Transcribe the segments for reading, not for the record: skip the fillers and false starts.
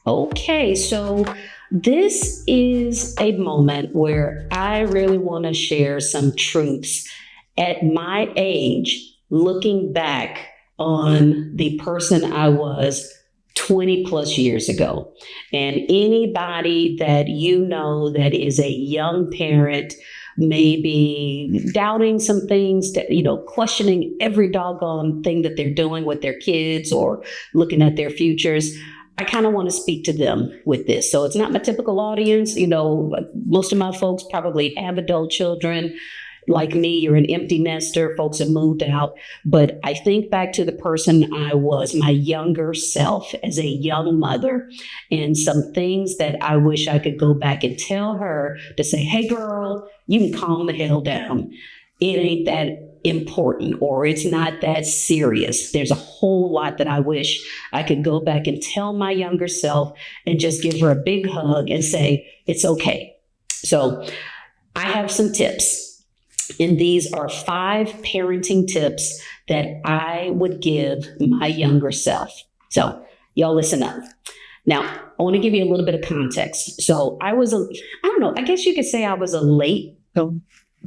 Okay, so this is a moment where I really want to share some truths at my age, looking back on the person I was 20 plus years ago. And anybody that you know that is a young parent, maybe doubting some things, that, questioning every doggone thing that they're doing with their kids or looking at their futures. I kind of want to speak to them with this. So it's not my typical audience. Most of my folks probably have adult children. Like me, you're an empty nester, folks have moved out. But I think back to the person I was, my younger self as a young mother, and some things that I wish I could go back and tell her to say, hey, girl, you can calm the hell down. It ain't that important, or it's not that serious. There's a whole lot that I wish I could go back and tell my younger self and just give her a big hug and say, it's okay. So I have some tips. And these are 5 parenting tips that I would give my younger self. So y'all listen up. Now, I want to give you a little bit of context. So I don't know, I guess you could say I was a late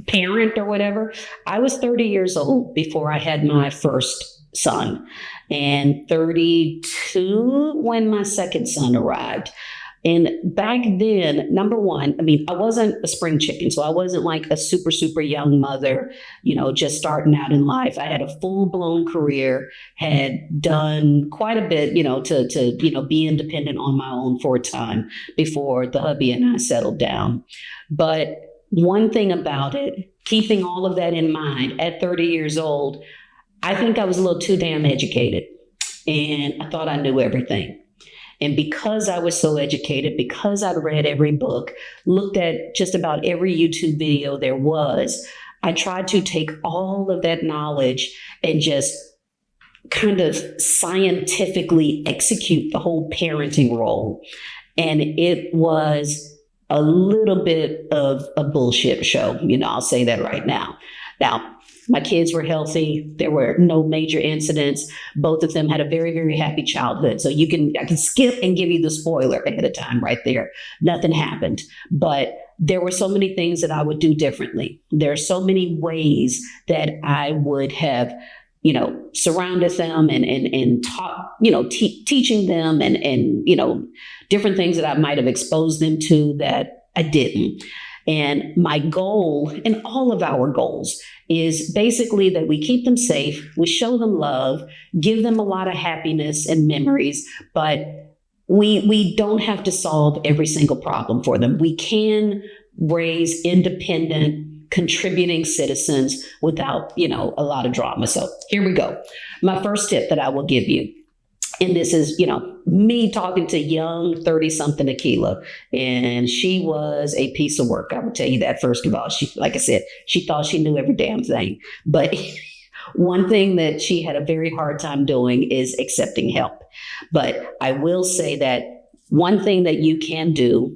parent or whatever. I was 30 years old before I had my first son, and 32 when my second son arrived. And back then, number one, I wasn't a spring chicken. So I wasn't like a super, super young mother, just starting out in life. I had a full blown career, had done quite a bit, to be independent on my own for a time before the hubby and I settled down. But one thing about it, keeping all of that in mind at 30 years old, I think I was a little too damn educated, and I thought I knew everything. And because I was so educated, because I'd read every book, looked at just about every YouTube video there was, I tried to take all of that knowledge and just kind of scientifically execute the whole parenting role. And it was a little bit of a bullshit show. I'll say that right now. Now, my kids were healthy. There were no major incidents. Both of them had a very, very happy childhood. So I can skip and give you the spoiler ahead of time right there. Nothing happened. But there were so many things that I would do differently. There are so many ways that I would have, surrounded them and taught, teaching them and different things that I might have exposed them to that I didn't. And my goal, and all of our goals, is basically that we keep them safe, we show them love, give them a lot of happiness and memories, but we don't have to solve every single problem for them. We can raise independent, contributing citizens without, a lot of drama. So here we go. My first tip that I will give you, and this is, me talking to young 30-something Akila, and she was a piece of work. I would tell you that, first of all. She, like I said, she thought she knew every damn thing. But one thing that she had a very hard time doing is accepting help. But I will say that one thing that you can do,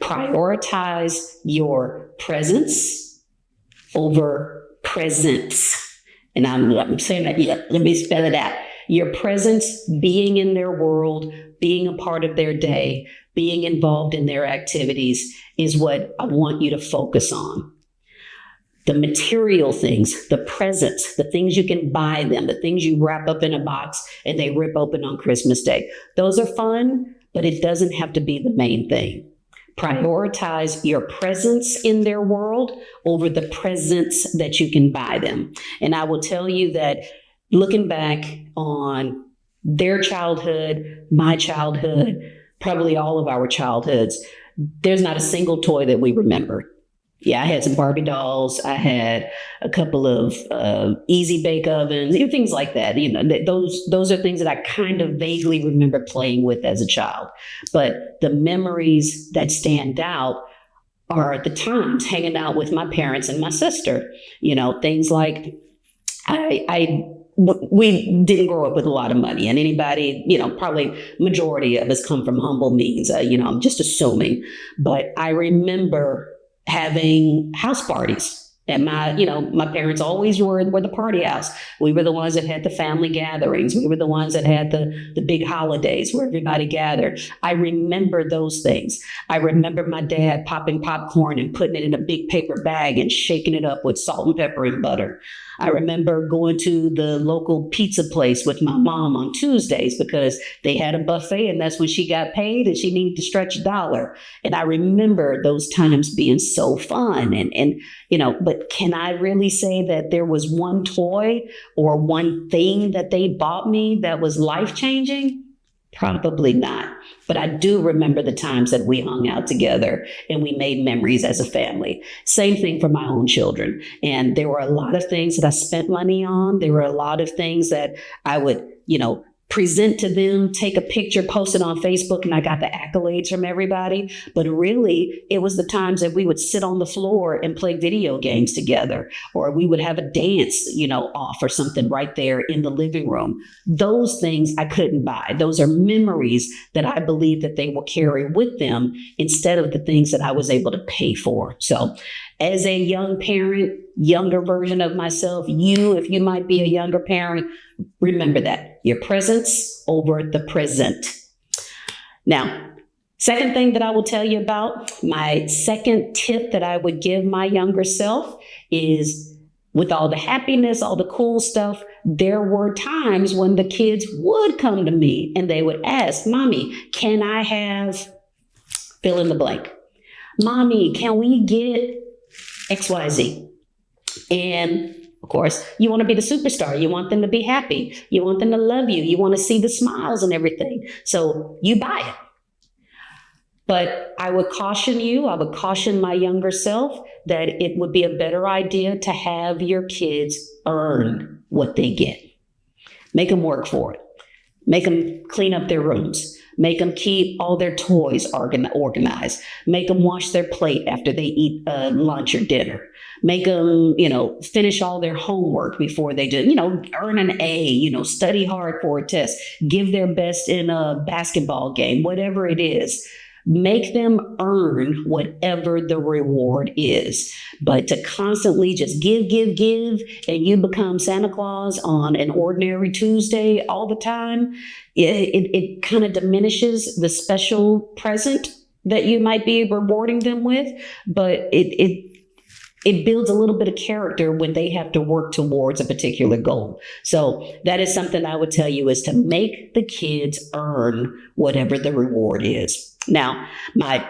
prioritize your presence over presence. And I'm saying that, let me spell it out. Your presence, being in their world, being a part of their day, being involved in their activities is what I want you to focus on. The material things, the presents, the things you can buy them, the things you wrap up in a box and they rip open on Christmas Day. Those are fun, but it doesn't have to be the main thing. Prioritize your presence in their world over the presents that you can buy them. And I will tell you that looking back on their childhood, my childhood, probably all of our childhoods, there's not a single toy that we remember. Yeah, I had some Barbie dolls. I had a couple of easy bake ovens, things like that. Those are things that I kind of vaguely remember playing with as a child. But the memories that stand out are the times hanging out with my parents and my sister. Things like we didn't grow up with a lot of money, and anybody, probably majority of us come from humble means. I'm just assuming, but I remember having house parties And my parents always were the party house. We were the ones that had the family gatherings. We were the ones that had the big holidays where everybody gathered. I remember those things. I remember my dad popping popcorn and putting it in a big paper bag and shaking it up with salt and pepper and butter. I remember going to the local pizza place with my mom on Tuesdays because they had a buffet and that's when she got paid and she needed to stretch a dollar. And I remember those times being so fun. But can I really say that there was one toy or one thing that they bought me that was life changing? Probably not. But I do remember the times that we hung out together and we made memories as a family. Same thing for my own children. And there were a lot of things that I spent money on. There were a lot of things that I would, present to them, take a picture, post it on Facebook, and I got the accolades from everybody. But really, it was the times that we would sit on the floor and play video games together, or we would have a dance, off or something right there in the living room. Those things I couldn't buy. Those are memories that I believe that they will carry with them instead of the things that I was able to pay for. So as a young parent, younger version of myself, if you might be a younger parent, remember that your presence over the present. Now, second thing that I will tell you about, my second tip that I would give my younger self is with all the happiness, all the cool stuff, there were times when the kids would come to me and they would ask, Mommy, can I have fill in the blank? Mommy, can we get XYZ? And of course, you want to be the superstar. You want them to be happy. You want them to love you. You want to see the smiles and everything. So you buy it. But I would caution my younger self that it would be a better idea to have your kids earn what they get. Make them work for it. Make them clean up their rooms. Make them keep all their toys organized. Make them wash their plate after they eat lunch or dinner. Make them, finish all their homework before they do, earn an A, study hard for a test, give their best in a basketball game, whatever it is. Make them earn whatever the reward is. But to constantly just give, and you become Santa Claus on an ordinary Tuesday all the time, it kind of diminishes the special present that you might be rewarding them with. But it builds a little bit of character when they have to work towards a particular goal. So that is something I would tell you, is to make the kids earn whatever the reward is. Now, my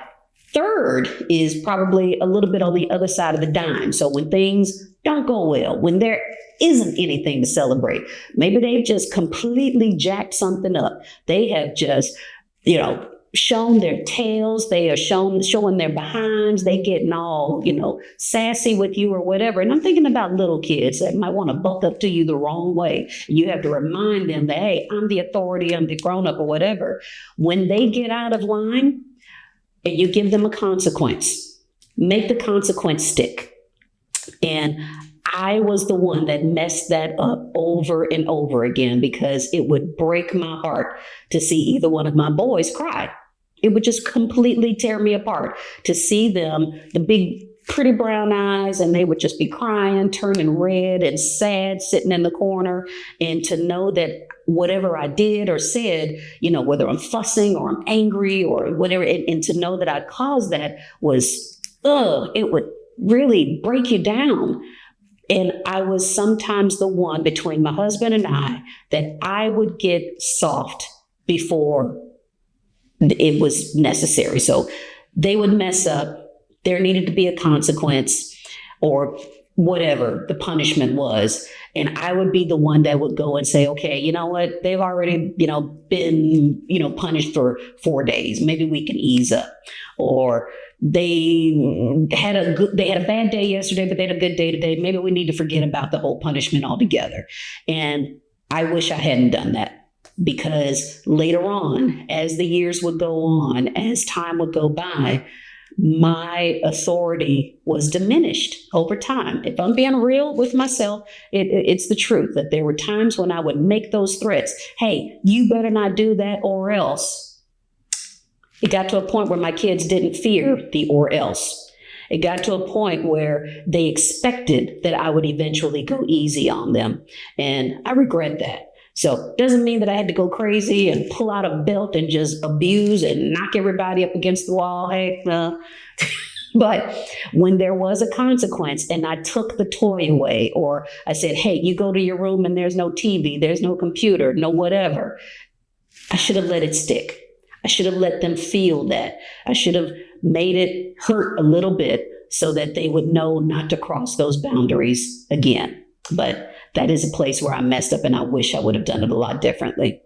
third is probably a little bit on the other side of the dime. So when things don't go well, when there isn't anything to celebrate, maybe they've just completely jacked something up. They have just, shown their tails. They are showing their behinds. They getting all, sassy with you or whatever. And I'm thinking about little kids that might want to buck up to you the wrong way. You have to remind them that, hey, I'm the authority, I'm the grown up or whatever. When they get out of line and you give them a consequence, make the consequence stick. And I was the one that messed that up over and over again because it would break my heart to see either one of my boys cry. It would just completely tear me apart to see them, the big, pretty brown eyes, and they would just be crying, turning red and sad, sitting in the corner. And to know that whatever I did or said, whether I'm fussing or I'm angry or whatever, and to know that I caused that was, it would really break you down. And I was sometimes the one between my husband and I that I would get soft before it was necessary. So they would mess up. There needed to be a consequence or whatever the punishment was. And I would be the one that would go and say, okay, you know what? They've already, been, punished for 4 days. Maybe we can ease up. Or they had a bad day yesterday, but they had a good day today. Maybe we need to forget about the whole punishment altogether. And I wish I hadn't done that. Because later on, as the years would go on, as time would go by, my authority was diminished over time. If I'm being real with myself, it's the truth that there were times when I would make those threats. Hey, you better not do that or else. It got to a point where my kids didn't fear the or else. It got to a point where they expected that I would eventually go easy on them. And I regret that. So it doesn't mean that I had to go crazy and pull out a belt and just abuse and knock everybody up against the wall. Hey, but when there was a consequence and I took the toy away, or I said, hey, you go to your room and there's no TV, there's no computer, no whatever, I should have let it stick. I should have let them feel that. I should have made it hurt a little bit so that they would know not to cross those boundaries again. But that is a place where I messed up, and I wish I would have done it a lot differently.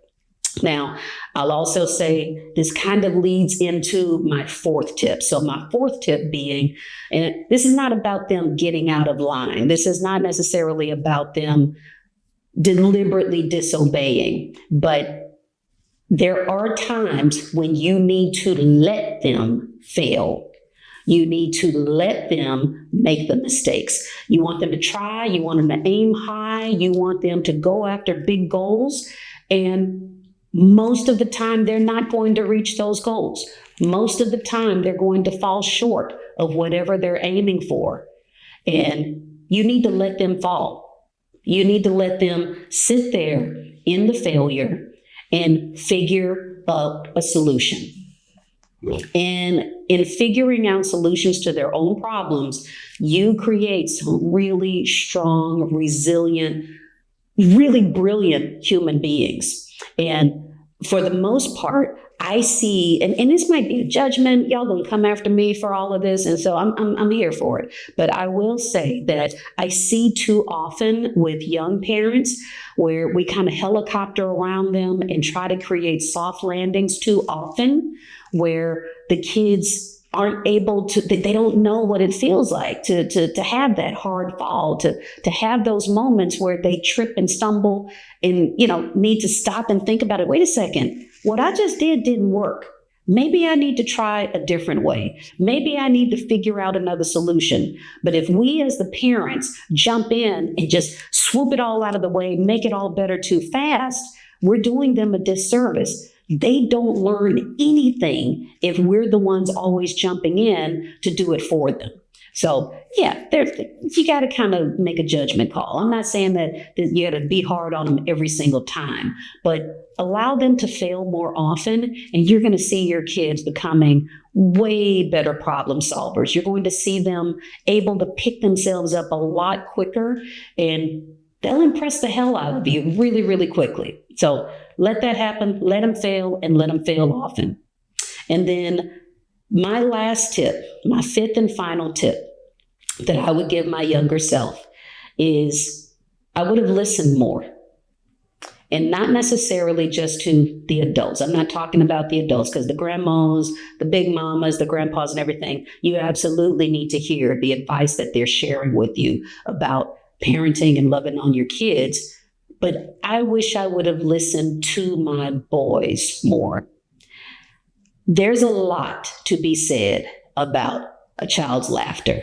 Now, I'll also say this kind of leads into my fourth tip. So my fourth tip being, and this is not about them getting out of line. This is not necessarily about them deliberately disobeying, but there are times when you need to let them fail. You need to let them make the mistakes. You want them to try. You want them to aim high. You want them to go after big goals. And most of the time, they're not going to reach those goals. Most of the time, they're going to fall short of whatever they're aiming for. And you need to let them fall. You need to let them sit there in the failure and figure out a solution. And in figuring out solutions to their own problems, you create some really strong, resilient, really brilliant human beings. And for the most part, I see, and this might be a judgment, y'all gonna come after me for all of this, and so I'm here for it. But I will say that I see too often with young parents where we kind of helicopter around them and try to create soft landings too often, where the kids aren't able to, they don't know what it feels like to have that hard fall, to have those moments where they trip and stumble and, need to stop and think about it. Wait a second, what I just didn't work. Maybe I need to try a different way. Maybe I need to figure out another solution. But if we as the parents jump in and just swoop it all out of the way, make it all better too fast, we're doing them a disservice. They don't learn anything if we're the ones always jumping in to do it for them. So yeah, you got to kind of make a judgment call. I'm not saying that you got to be hard on them every single time, but allow them to fail more often, and you're going to see your kids becoming way better problem solvers. You're going to see them able to pick themselves up a lot quicker, and they'll impress the hell out of you really, really quickly. So let that happen. Let them fail, and let them fail often. And then my last tip, my fifth and final tip that I would give my younger self is I would have listened more. And not necessarily just to the adults. I'm not talking about the adults, because the grandmas, the big mamas, the grandpas and everything, you absolutely need to hear the advice that they're sharing with you about parenting and loving on your kids. But I wish I would have listened to my boys more. There's a lot to be said about a child's laughter,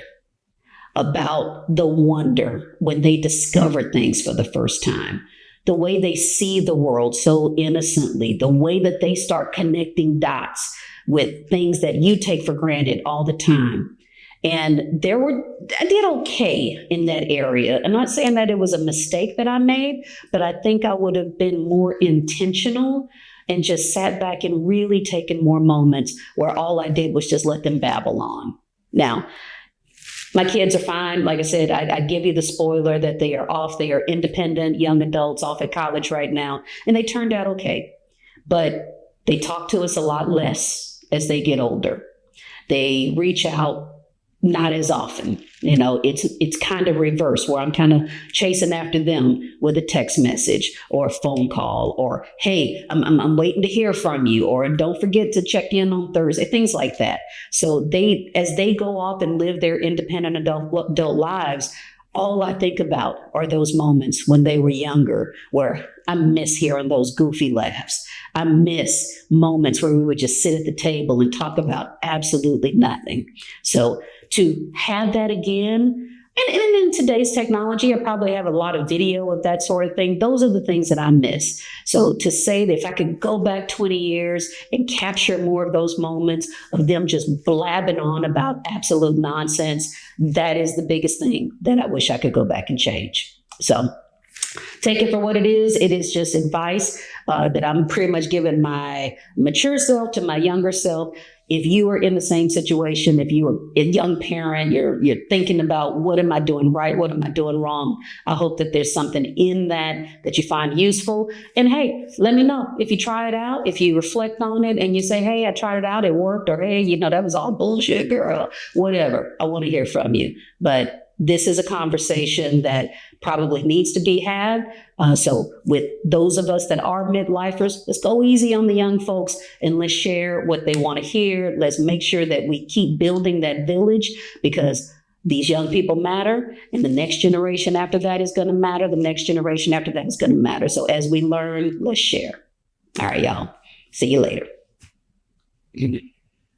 about the wonder when they discover things for the first time, the way they see the world so innocently, the way that they start connecting dots with things that you take for granted all the time. And I did okay in that area. I'm not saying that it was a mistake that I made, but I think I would have been more intentional and just sat back and really taken more moments where all I did was just let them babble on. Now, my kids are fine. Like I said, I give you the spoiler that they are off. They are independent young adults off at college right now, and they turned out okay. But they talk to us a lot less as they get older. They reach out not as often. It's kind of reverse, where I'm kind of chasing after them with a text message or a phone call, or, hey, I'm waiting to hear from you, or don't forget to check in on Thursday, things like that. So as they go off and live their independent adult lives, all I think about are those moments when they were younger, where I miss hearing those goofy laughs. I miss moments where we would just sit at the table and talk about absolutely nothing. So to have that again, And in today's technology, I probably have a lot of video of that sort of thing. Those are the things that I miss. So to say that if I could go back 20 years and capture more of those moments of them just blabbing on about absolute nonsense, that is the biggest thing that I wish I could go back and change. So take it for what it is. It is just advice that I'm pretty much giving my mature self to my younger self. If you are in the same situation, if you are a young parent, you're thinking about what am I doing right, what am I doing wrong, I hope that there's something in that you find useful. And hey, let me know if you try it out, if you reflect on it and you say, hey, I tried it out, it worked, or hey, that was all bullshit, girl, whatever. I want to hear from you. But this is a conversation that probably needs to be had. So with those of us that are midlifers, let's go easy on the young folks and let's share what they want to hear. Let's make sure that we keep building that village, because these young people matter, and the next generation after that is going to matter. The next generation after that is going to matter. So as we learn, let's share. All right, y'all. See you later.